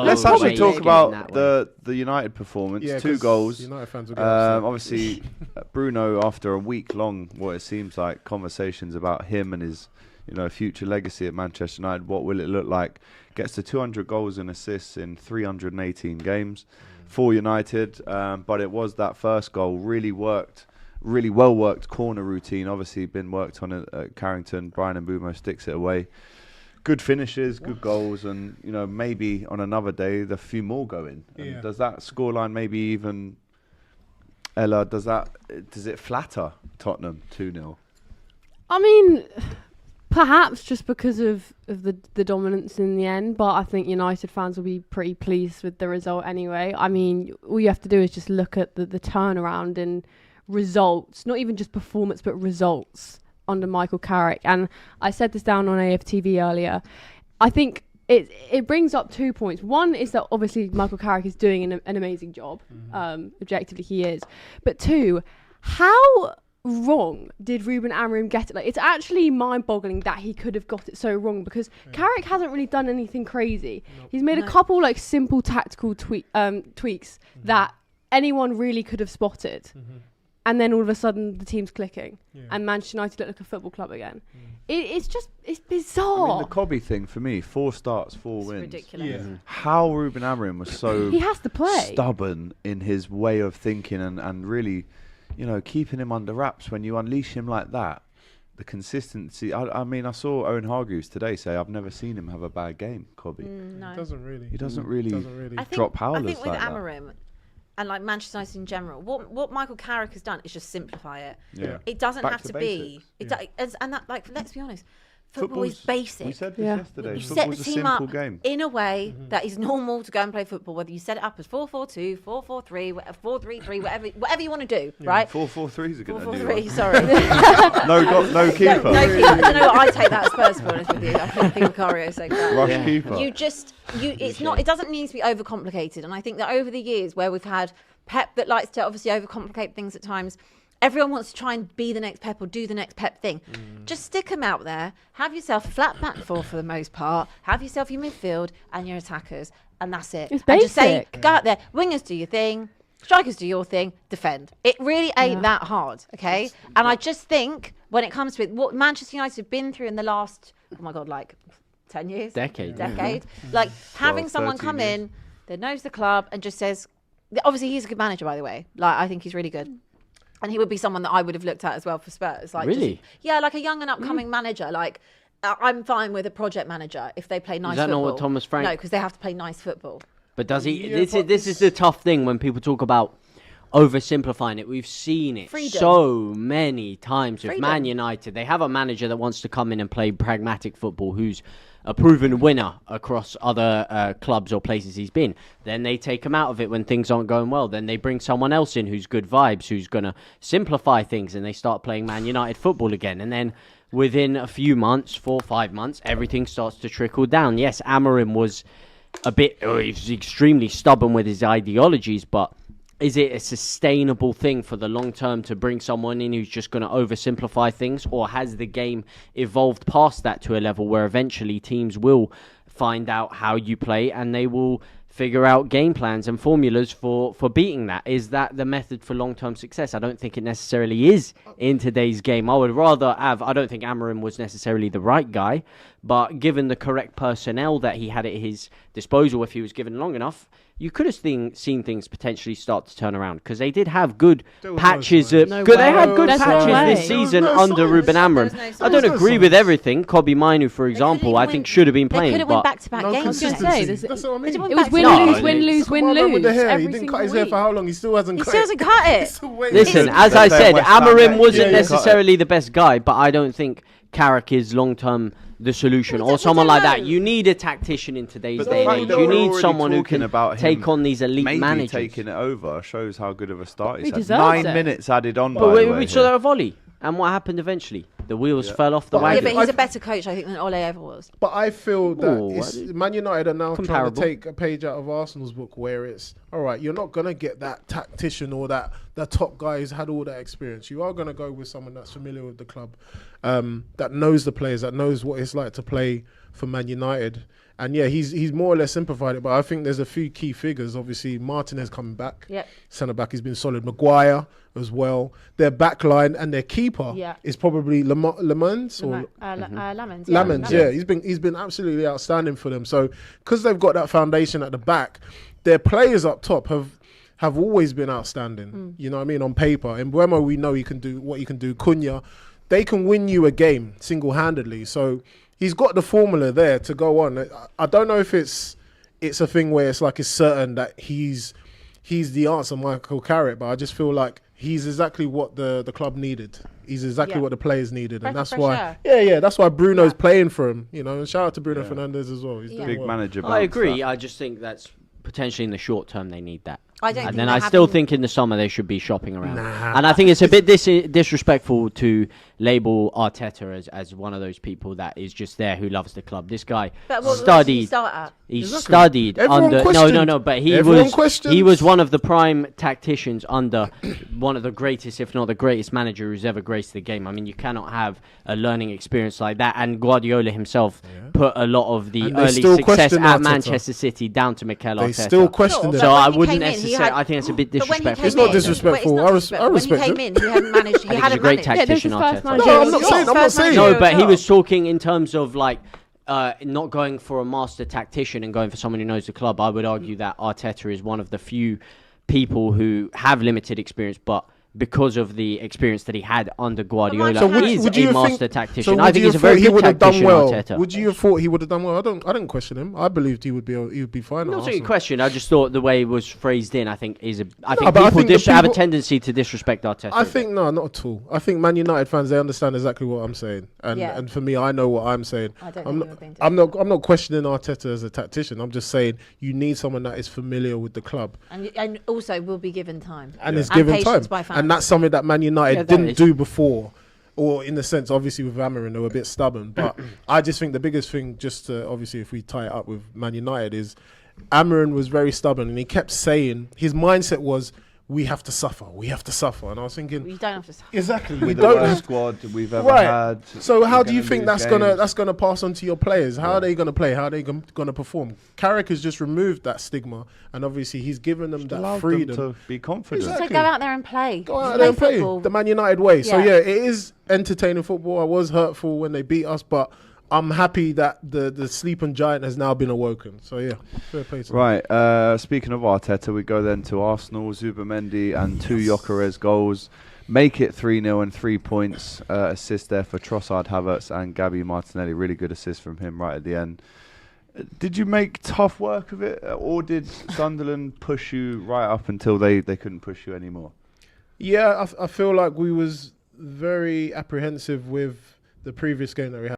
let's actually talk about the United performance. Yeah, 2 goals. United fans will get upset. Obviously, Bruno, after a week-long, what it seems like, conversations about him and his, future legacy at Manchester United. What will it look like? Gets to 200 goals and assists in 318 games for United. But it was that first goal really well worked corner routine. Obviously, been worked on at Carrington. Brian Mbeumo sticks it away. Good finishes, good goals, and maybe on another day the few more go in. And does that scoreline maybe even Ella? Does it flatter Tottenham 2-0? I mean, perhaps just because of the dominance in the end, but I think United fans will be pretty pleased with the result anyway. I mean, all you have to do is just look at the turnaround in results, not even just performance, but results under Michael Carrick. And I said this down on AFTV earlier. I think it brings up 2 points. One is that obviously Michael Carrick is doing an amazing job. Objectively, he is. But 2, how wrong did Ruben Amorim get it? Like, it's actually mind-boggling that he could have got it so wrong, because Carrick hasn't really done anything crazy. He's made a couple simple tactical tweaks that anyone really could have spotted. And then all of a sudden the team's clicking and Manchester United look like a football club again. It's bizarre. I mean, the Cobby thing for me, 4 starts, 4 wins. Ridiculous. How Ruben Amorim was so he has to play stubborn in his way of thinking and really, keeping him under wraps when you unleash him like that. The consistency. I mean, I saw Owen Hargreaves today say, I've never seen him have a bad game, Cobby. No. He doesn't really. He doesn't really drop howlers like that. I think with Amorim, and Manchester United in general, what Michael Carrick has done is just simplify it. Yeah. It doesn't Back have to to be. And that, let's be honest, football is basic. We said this yesterday. You set the Football's a team simple up game. in a way that is normal to go and play football, whether you set it up as 4-4-2, 4-4-3, 4-3-3, whatever you want to do, right? 4-4-3 is a good 4-4-3, sorry. no keeper. No keeper. I don't know what I take that as first, to be honest with you. I think Vicario saying that. Rush keeper. It doesn't need to be overcomplicated. And I think that over the years where we've had Pep that likes to obviously overcomplicate things at times, everyone wants to try and be the next Pep or do the next Pep thing. Just stick them out there. Have yourself a flat back four for the most part. Have yourself your midfield and your attackers. And that's it. It's and basic. just say, go out there. Wingers do your thing. Strikers do your thing. Defend. It really ain't that hard, okay? And I just think when it comes to it, what Manchester United have been through in the last, 10 years? Decade. Like having someone 13 come years. in that knows the club and just says, obviously he's a good manager, by the way. Like, I think he's really good. And he would be someone that I would have looked at as well for Spurs. Like, really? Like a young and upcoming manager. Like, I'm fine with a project manager if they play nice Is that football. not what Thomas Frank... No, because they have to play nice football. But does he... This is the tough thing when people talk about oversimplifying it. We've seen it so many times with Man United. They have a manager that wants to come in and play pragmatic football, who's a proven winner across other clubs or places he's been. Then they take him out of it when things aren't going well. Then they bring someone else in who's good vibes, who's going to simplify things, and they start playing Man United football again. And then within a few months, 4 or 5 months, everything starts to trickle down. Yes, Amorim was he was extremely stubborn with his ideologies, but is it a sustainable thing for the long term to bring someone in who's just going to oversimplify things? Or has the game evolved past that to a level where eventually teams will find out how you play and they will figure out game plans and formulas for beating that? Is that the method for long-term success? I don't think it necessarily is in today's game. I would rather have... I don't think Amorim was necessarily the right guy, but given the correct personnel that he had at his disposal, if he was given long enough, you could have seen things potentially start to turn around, because they did have good patches. They had good patches this season under Ruben Amorim. I don't agree with everything. Kobe Mainu, for example, I think should have been playing. They could have went back-to-back games. That's what I mean. It was win-lose. With the hair. He Every didn't cut his single hair for how long? He still hasn't cut it. Listen, as I said, Amorim wasn't necessarily the best guy, but I don't think Carrick is long-term the solution, or someone like that. You need a tactician in today's day and age. You need someone who can take on these elite managers. Taking it over shows how good of a start He he's had. 9 minutes added on. But we saw that a volley, and what happened eventually? The wheels fell off the wagon. Yeah, but he's a better coach, I think, than Ole ever was. But I feel that Man United are now trying to take a page out of Arsenal's book, where it's, all right, you're not going to get that tactician or that top guy who's had all that experience. You are going to go with someone that's familiar with the club, that knows the players, that knows what it's like to play for Man United. And yeah, he's more or less simplified it, but I think there's a few key figures. Obviously, Martinez coming back. Yep. Centre back has been solid. Maguire as well. Their back line and their keeper is probably Lamans. Yeah, he's been absolutely outstanding for them. So because they've got that foundation at the back, their players up top have always been outstanding. You know what I mean? On paper. In Mbeumo, we know he can do what he can do. Cunha, they can win you a game single-handedly. So he's got the formula there to go on. I don't know if it's a thing where it's like it's certain that he's the answer, Michael Carrick, but I just feel like he's exactly what the club needed. He's exactly what the players needed, and that's why. That's why Bruno's playing for him. You know, and shout out to Bruno Fernandes as well. He's doing big well. Manager. I agree. I just think that's potentially in the short term they need that. And then I still think in the summer they should be shopping around. And I think it's a bit disrespectful to label Arteta as one of those people that is just there who loves the club. This guy studied. He studied under but he was one of the prime tacticians under one of the greatest, if not the greatest manager who's ever graced the game. I mean, you cannot have a learning experience like that. And Guardiola himself put a lot of the early success at Manchester City down to Mikel Arteta. They still question it. So I wouldn't necessarily. I think it's a bit disrespectful. It's not disrespectful. I respect him. When he came in, he hadn't managed. He hadn't a great tactician. Arteta. No, I'm not saying. No, but he was talking in terms of like not going for a master tactician and going for someone who knows the club. I would argue that Arteta is one of the few people who have limited experience, but because of the experience that he had under Guardiola, he's a master tactician. I think he's a very good tactician, Arteta. Would you have thought he would have done well? I didn't question him. I believed he would be fine. Not a question. I just thought the way it was phrased in, I think people have a tendency to disrespect Arteta. I think no, not at all. I think Man United fans, they understand exactly what I'm saying, and for me, I know what I'm saying. I'm not questioning Arteta as a tactician. I'm just saying you need someone that is familiar with the club, and also will be given time and is given time. And that's something that Man United didn't do before. Or in the sense, obviously, with Amarin, they were a bit stubborn. But I just think the biggest thing, just to, obviously, if we tie it up with Man United, is Amarin was very stubborn. And he kept saying, his mindset was, we have to suffer. And I was thinking, we don't have to suffer. Exactly. We don't have squad we've ever had. So how do you think that's gonna pass on to your players? How are they gonna play? How are they gonna perform? Carrick has just removed that stigma, and obviously he's given them that freedom to be confident. Exactly. So go out there and play. Go out there and play the Man United way. So yeah, it is entertaining football. I was hurtful when they beat us, but I'm happy that the sleeping giant has now been awoken. So yeah, fair play to them. Right. Speaking of Arteta, we go then to Arsenal. Zubimendi and 2 Gyökeres goals make it 3-0 and 3 points. Assist there for Trossard, Havertz, and Gabby Martinelli. Really good assist from him right at the end. Did you make tough work of it, or did Sunderland push you right up until they couldn't push you anymore? Yeah, I feel like we was very apprehensive with the previous game that we had.